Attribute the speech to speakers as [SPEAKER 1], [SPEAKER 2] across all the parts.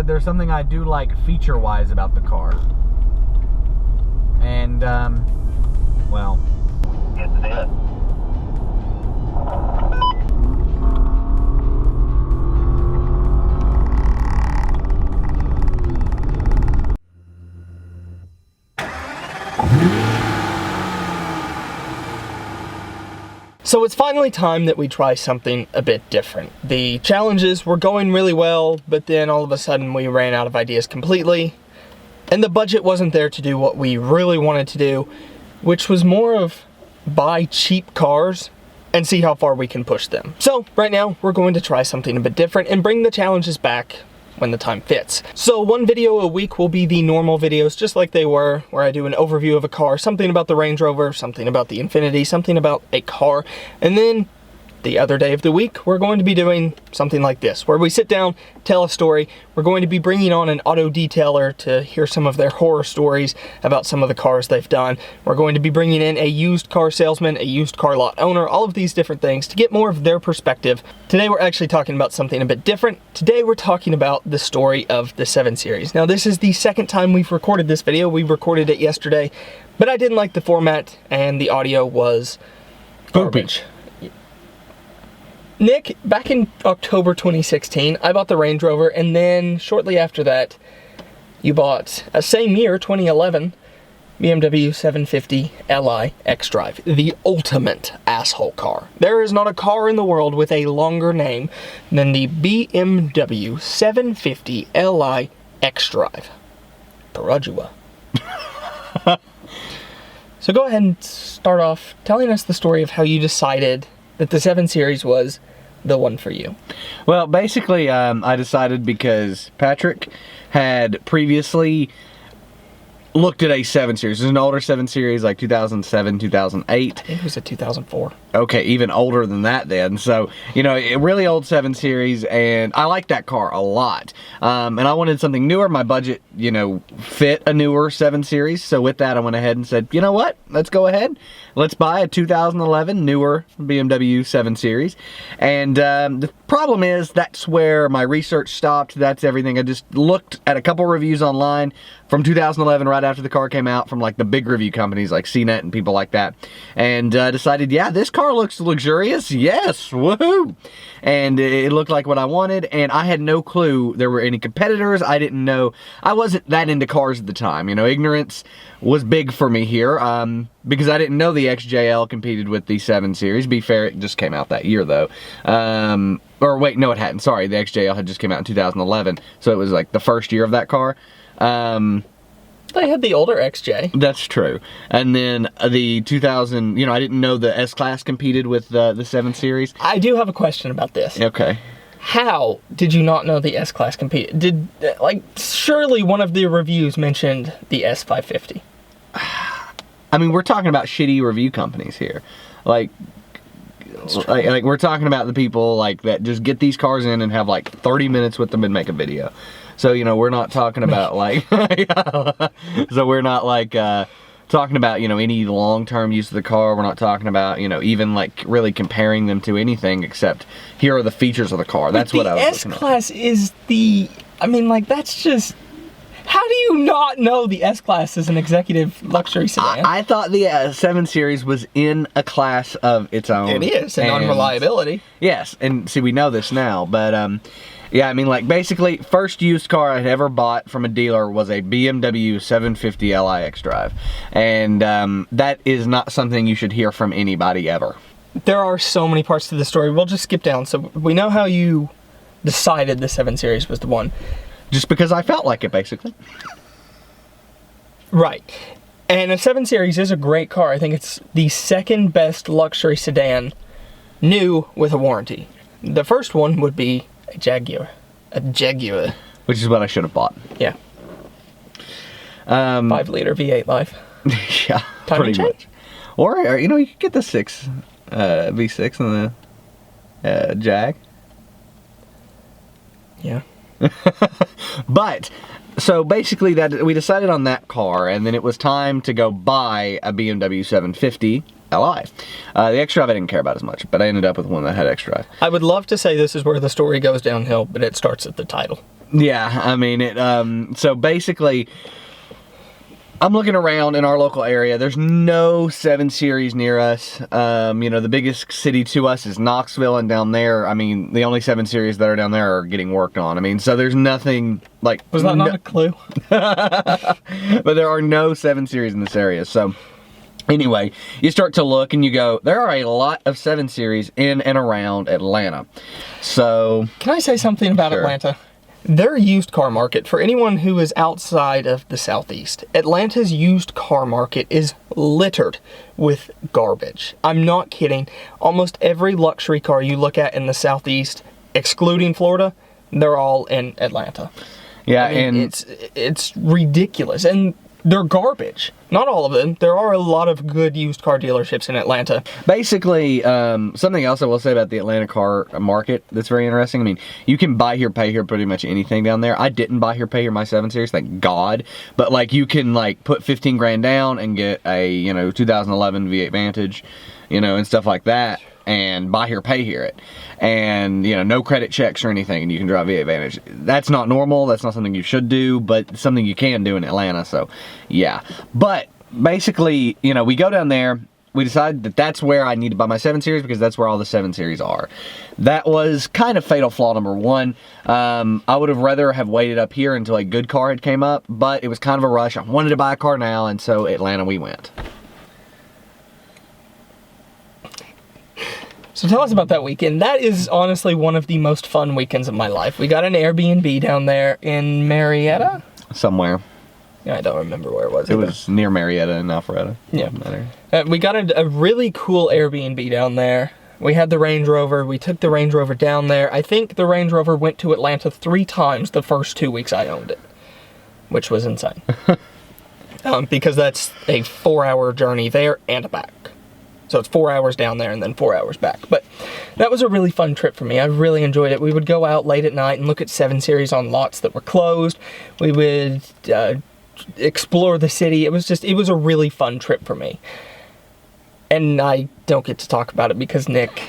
[SPEAKER 1] There's something I do like feature-wise about the car. And, well.
[SPEAKER 2] Yes, it is.
[SPEAKER 3] So it's finally time that we try something a bit different. The challenges were going really well, but then all of a sudden we ran out of ideas completely, and the budget wasn't there to do what we really wanted to do, which was more of buy cheap cars and see how far we can push them. So right now we're going to try something a bit different and bring the challenges back when the time fits. So one video a week will be the normal videos, just like they were, where I do an overview of a car, something about the Range Rover, something about the Infiniti, something about a car, and then the other day of the week, we're going to be doing something like this, where we sit down, tell a story. We're going to be bringing on an auto detailer to hear some of their horror stories about some of the cars they've done. We're going to be bringing in a used car salesman, a used car lot owner, all of these different things to get more of their perspective. Today, we're actually talking about something a bit different. Today, we're talking about the story of the 7 Series. Now, this is the second time we've recorded this video. We recorded it yesterday, but I didn't like the format and the audio was garbage. Nick, back in October 2016, I bought the Range Rover, and then shortly after that, you bought, same year, 2011, BMW 750 Li xDrive, the ultimate asshole car. There is not a car in the world with a longer name than the BMW 750 Li xDrive. Peradua. So go ahead and start off telling us the story of how you decided that the 7 Series was the one for you.
[SPEAKER 1] Well, basically, I decided because Patrick had previously looked at a 7 Series. It was an older 7 Series, like 2007, 2008.
[SPEAKER 3] I think it was a 2004.
[SPEAKER 1] Okay, even older than that then. So, you know, a really old 7 Series, and I like that car a lot. And I wanted something newer. My budget, you know, fit a newer 7 Series. So with that, I went ahead and said, you know what? Let's go ahead. Let's buy a 2011 newer BMW 7 Series. And the problem is, that's where my research stopped. That's everything. I just looked at a couple reviews online from 2011, right after the car came out, from like the big review companies like CNET and people like that, and decided, yeah, this car looks luxurious. Yes, woohoo! And it looked like what I wanted, and I had no clue there were any competitors. I didn't know. I wasn't that into cars at the time. You know, ignorance was big for me here, because I didn't know the XJL competed with the 7 Series. Be fair, it just came out that year, though. Or wait, no, it hadn't. Sorry, the XJL had just came out in 2011, so it was like the first year of that car.
[SPEAKER 3] They had the older XJ.
[SPEAKER 1] That's true. And then the 2000, you know, I didn't know the S-Class competed with the 7 Series.
[SPEAKER 3] I do have a question about this.
[SPEAKER 1] Okay.
[SPEAKER 3] How did you not know the S-Class competed? Did, like, surely one of the reviews mentioned the S550.
[SPEAKER 1] I mean, we're talking about shitty review companies here. Like we're talking about the people like that just get these cars in and have like 30 minutes with them and make a video. So, you know, we're not talking about like, so we're not like talking about, you know, any long-term use of the car. We're not talking about, you know, even like really comparing them to anything except here are the features of the car. That's what I was looking at.
[SPEAKER 3] The S-Class is the, I mean, like, that's just, how do you not know the S-Class is an executive luxury sedan?
[SPEAKER 1] I thought the 7 Series was in a class of its own.
[SPEAKER 3] It is, and on reliability.
[SPEAKER 1] Yes, and see, we know this now, but yeah, I mean, like, basically, first used car I'd ever bought from a dealer was a BMW 750 Li xDrive, and that is not something you should hear from anybody ever.
[SPEAKER 3] There are so many parts to the story. We'll just skip down. So we know how you decided the 7 Series was the one.
[SPEAKER 1] Just because I felt like it, basically.
[SPEAKER 3] Right. And a 7 Series is a great car. I think it's the second best luxury sedan, new with a warranty. The first one would be a Jaguar. A Jaguar.
[SPEAKER 1] Which is what I should have bought.
[SPEAKER 3] Yeah. 5-liter V8 life.
[SPEAKER 1] Yeah, pretty much. Or, you know, you could get the V6 and the Jag.
[SPEAKER 3] Yeah.
[SPEAKER 1] But, so basically that we decided on that car, and then it was time to go buy a BMW 750 Li. The xDrive I didn't care about as much, but I ended up with one that had xDrive.
[SPEAKER 3] I would love to say this is where the story goes downhill, but it starts at the title.
[SPEAKER 1] Yeah, I mean, so basically, I'm looking around in our local area. There's no 7 Series near us. The biggest city to us is Knoxville, and down there, I mean, the only 7 Series that are down there are getting worked on. I mean, so there's nothing like...
[SPEAKER 3] Was that not a clue?
[SPEAKER 1] But there are no 7 Series in this area, so... Anyway, you start to look and you go, there are a lot of 7 Series in and around Atlanta. So...
[SPEAKER 3] Can I say something about
[SPEAKER 1] Sure.
[SPEAKER 3] Atlanta? Their used car market, for anyone who is outside of the Southeast, Atlanta's used car market is littered with garbage. I'm not kidding. Almost every luxury car you look at in the Southeast, excluding Florida, they're all in Atlanta.
[SPEAKER 1] Yeah,
[SPEAKER 3] I mean,
[SPEAKER 1] and...
[SPEAKER 3] it's ridiculous. And they're garbage. Not all of them. There are a lot of good used car dealerships in Atlanta.
[SPEAKER 1] Basically, something else I will say about the Atlanta car market that's very interesting. I mean, you can buy here, pay here, pretty much anything down there. I didn't buy here, pay here my 7 Series, thank God. But like, you can like put 15 grand down and get a 2011 V8 Vantage, and stuff like that, and buy here, pay here it, and no credit checks or anything, and you can drive V8 Vantage. That's not normal. That's not something you should do, but something you can do in Atlanta. So, yeah. But basically, we go down there. We decide that that's where I need to buy my 7 Series because that's where all the 7 Series are. That was kind of fatal flaw number one. I would have rather have waited up here until a good car had came up, but it was kind of a rush. I wanted to buy a car now, and so Atlanta we went.
[SPEAKER 3] So tell us about that weekend. That is honestly one of the most fun weekends of my life. We got an Airbnb down there in Marietta?
[SPEAKER 1] Somewhere.
[SPEAKER 3] Yeah, I don't remember where it was.
[SPEAKER 1] It was near Marietta and Alpharetta.
[SPEAKER 3] Yeah. We got a really cool Airbnb down there. We had the Range Rover. We took the Range Rover down there. I think the Range Rover went to Atlanta 3 times the first 2 weeks I owned it, which was insane. Because that's a 4-hour journey there and back. So it's 4 hours down there and then 4 hours back. But that was a really fun trip for me. I really enjoyed it. We would go out late at night and look at 7 Series on lots that were closed. We would explore the city. It was a really fun trip for me. And I don't get to talk about it because Nick...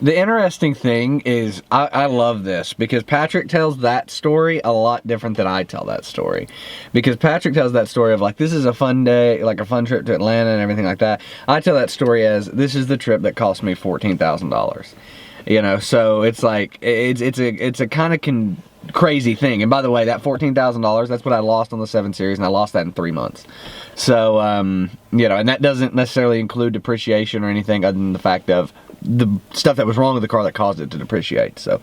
[SPEAKER 1] The interesting thing is, I love this, because Patrick tells that story a lot different than I tell that story. Because Patrick tells that story of, like, this is a fun day, like a fun trip to Atlanta and everything like that. I tell that story as, this is the trip that cost me $14,000. So it's like, it's a kind of crazy thing. And by the way, that $14,000, that's what I lost on the 7 Series, and I lost that in 3 months. So, and that doesn't necessarily include depreciation or anything other than the fact of the stuff that was wrong with the car that caused it to depreciate. So,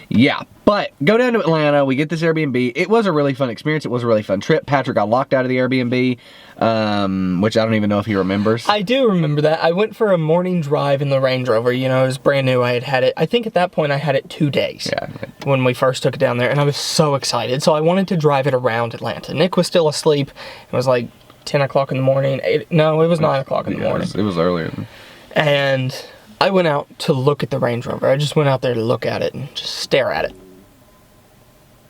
[SPEAKER 1] yeah. But go down to Atlanta. We get this Airbnb. It was a really fun experience. It was a really fun trip. Patrick got locked out of the Airbnb, which I don't even know if he remembers.
[SPEAKER 3] I do remember that. I went for a morning drive in the Range Rover. It was brand new. I had it. I think at that point I had it 2 days.
[SPEAKER 1] Yeah.
[SPEAKER 3] When we first took it down there, and I was so excited. So I wanted to drive it around Atlanta. Nick was still asleep. It was like 10 o'clock in the morning. No, it was 9 o'clock in the morning.
[SPEAKER 1] It was earlier.
[SPEAKER 3] And I went out to look at the Range Rover. I just went out there to look at it and just stare at it.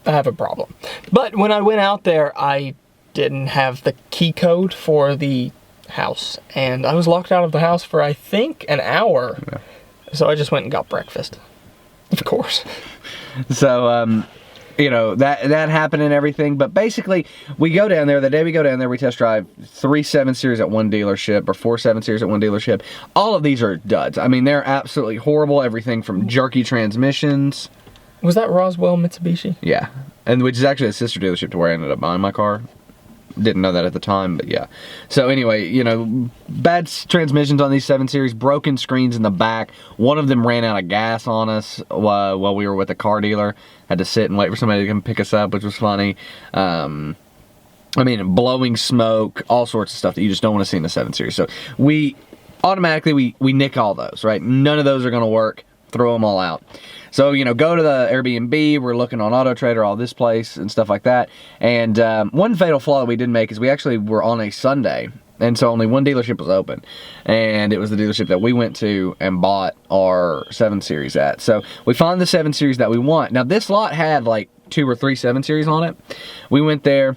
[SPEAKER 3] I have a problem. But when I went out there, I didn't have the key code for the house. And I was locked out of the house for, I think, an hour. Yeah. So I just went and got breakfast. Of course.
[SPEAKER 1] So, that happened and everything. But basically, we go down there. The day we go down there, we test drive 3 7 Series at one dealership, or 4 7 Series at one dealership. All of these are duds. I mean, they're absolutely horrible. Everything from jerky transmissions.
[SPEAKER 3] Was that Roswell Mitsubishi?
[SPEAKER 1] Yeah. And which is actually a sister dealership to where I ended up buying my car. Didn't know that at the time, but yeah. So anyway, bad transmissions on these 7 Series, broken screens in the back. One of them ran out of gas on us while we were with a car dealer. Had to sit and wait for somebody to come pick us up, which was funny. Blowing smoke, all sorts of stuff that you just don't want to see in the 7 Series. So we automatically nick all those, right? None of those are going to work. Throw them all out. So, go to the Airbnb, we're looking on AutoTrader, all this place, and stuff like that. And one fatal flaw that we did make is we actually were on a Sunday, and so only one dealership was open. And it was the dealership that we went to and bought our 7 Series at. So we found the 7 Series that we want. Now, this lot had like 2 or 3 7 Series on it. We went there,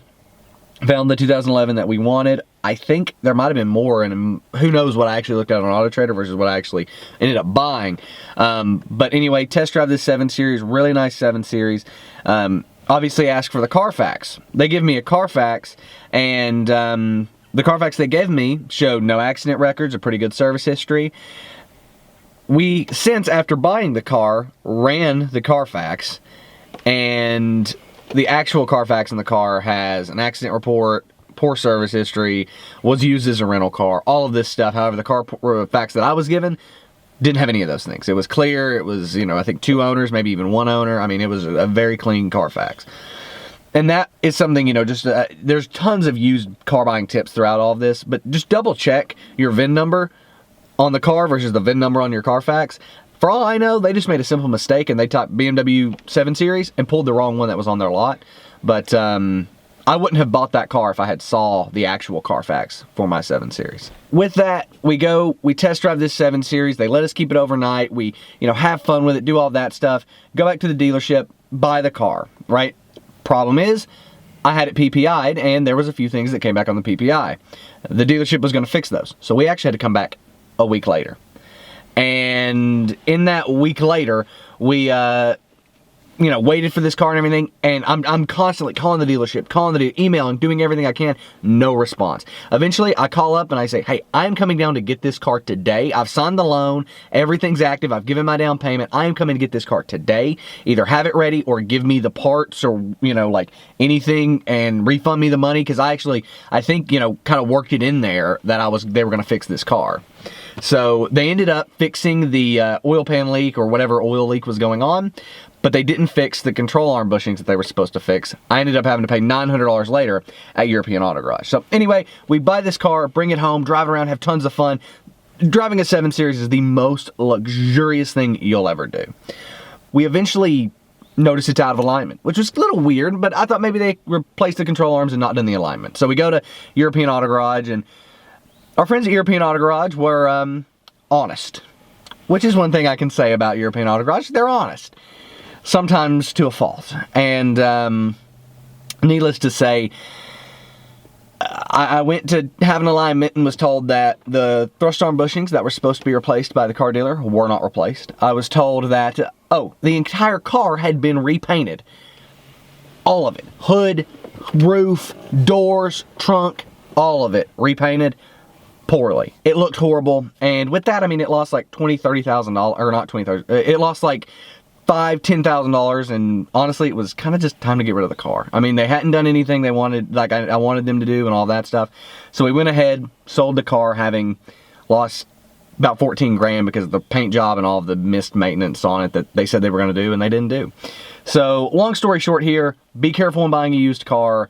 [SPEAKER 1] found the 2011 that we wanted. I think there might have been more, and who knows what I actually looked at on AutoTrader versus what I actually ended up buying. But anyway, test drive this 7 Series, really nice 7 Series. obviously ask for the Carfax. They give me a Carfax, and the Carfax they gave me showed no accident records, a pretty good service history. We, since after buying the car, ran the Carfax, and the actual Carfax in the car has an accident report, poor service history, was used as a rental car, all of this stuff. However, the Carfax that I was given didn't have any of those things. It was clear. It was, I think 2 owners, maybe even 1 owner. I mean, it was a very clean Carfax. And that is something, there's tons of used car buying tips throughout all of this, but just double check your VIN number on the car versus the VIN number on your Carfax. For all I know, they just made a simple mistake and they typed BMW 7 Series and pulled the wrong one that was on their lot. But I wouldn't have bought that car if I had saw the actual Carfax for my 7 Series. With that, we test drive this 7 Series. They let us keep it overnight. We, have fun with it, do all that stuff. Go back to the dealership, buy the car, right? Problem is, I had it PPI'd and there was a few things that came back on the PPI. The dealership was going to fix those. So we actually had to come back a week later. And in that week later, we, waited for this car and everything, and I'm constantly calling the dealership, emailing, doing everything I can, no response. Eventually, I call up and I say, hey, I'm coming down to get this car today. I've signed the loan, everything's active, I've given my down payment, I am coming to get this car today. Either have it ready or give me the parts or, anything and refund me the money, because I think, kind of worked it in there that they were going to fix this car. So they ended up fixing the oil pan leak or whatever oil leak was going on, but they didn't fix the control arm bushings that they were supposed to fix. I ended up having to pay $900 later at European Auto Garage. So anyway, we buy this car, bring it home, drive around, have tons of fun. Driving a 7 Series is the most luxurious thing you'll ever do. We eventually noticed it's out of alignment, which was a little weird, but I thought maybe they replaced the control arms and not done the alignment. So we go to European Auto Garage, and our friends at European Auto Garage were honest, which is one thing I can say about European Auto Garage. They're honest, sometimes to a fault. And needless to say, I went to have an alignment and was told that the thrust arm bushings that were supposed to be replaced by the car dealer were not replaced. I was told that, the entire car had been repainted. All of it. Hood, roof, doors, trunk, all of it repainted. Poorly. It looked horrible, and with that, it lost like $20,000-$30,000, or not $20,000. It lost like $5,000-$10,000, and honestly, it was kind of just time to get rid of the car. They hadn't done anything they wanted, like I wanted them to do, and all that stuff. So we went ahead, sold the car, having lost about 14 grand because of the paint job and all of the missed maintenance on it that they said they were going to do, and they didn't do. So, long story short here, be careful when buying a used car.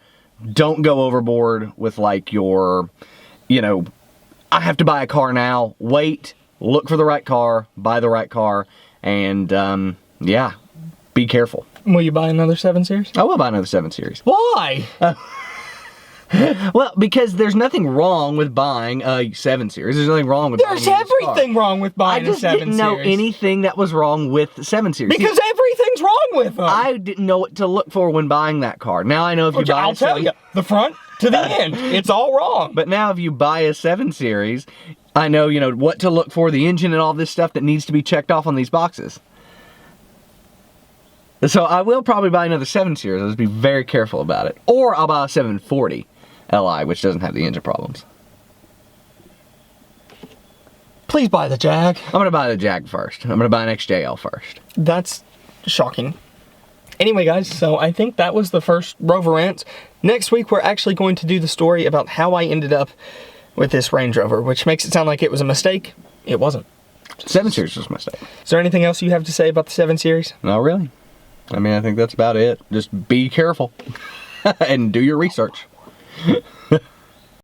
[SPEAKER 1] Don't go overboard with like your, I have to buy a car now. Wait, look for the right car, buy the right car, and yeah, be careful.
[SPEAKER 3] Will you buy another 7 Series?
[SPEAKER 1] I will buy another 7 Series.
[SPEAKER 3] Why?
[SPEAKER 1] Well, because there's nothing wrong with buying a 7 Series. There's nothing wrong with buying a used car.
[SPEAKER 3] There's everything wrong with buying a 7 Series. I just didn't know
[SPEAKER 1] anything that was wrong with the 7 Series.
[SPEAKER 3] Because everything's wrong with them.
[SPEAKER 1] I didn't know what to look for when buying that car. Now I know if you buy
[SPEAKER 3] I'll tell you, the front to the end, it's all wrong.
[SPEAKER 1] But now if you buy a 7 Series, I know, what to look for, the engine and all this stuff that needs to be checked off on these boxes. So I will probably buy another 7 Series. I'll just be very careful about it. Or I'll buy a 740 Li, which doesn't have the engine problems.
[SPEAKER 3] Please buy the Jag.
[SPEAKER 1] I'm going to buy the Jag first. I'm going to buy an XJL first.
[SPEAKER 3] That's shocking. Anyway, guys, so I think that was the first Rover Rants. Next week, we're actually going to do the story about how I ended up with this Range Rover, which makes it sound like it was a mistake. It wasn't.
[SPEAKER 1] 7 Series was a mistake.
[SPEAKER 3] Is there anything else you have to say about the 7 Series?
[SPEAKER 1] No, really. I think that's about it. Just be careful and do your research.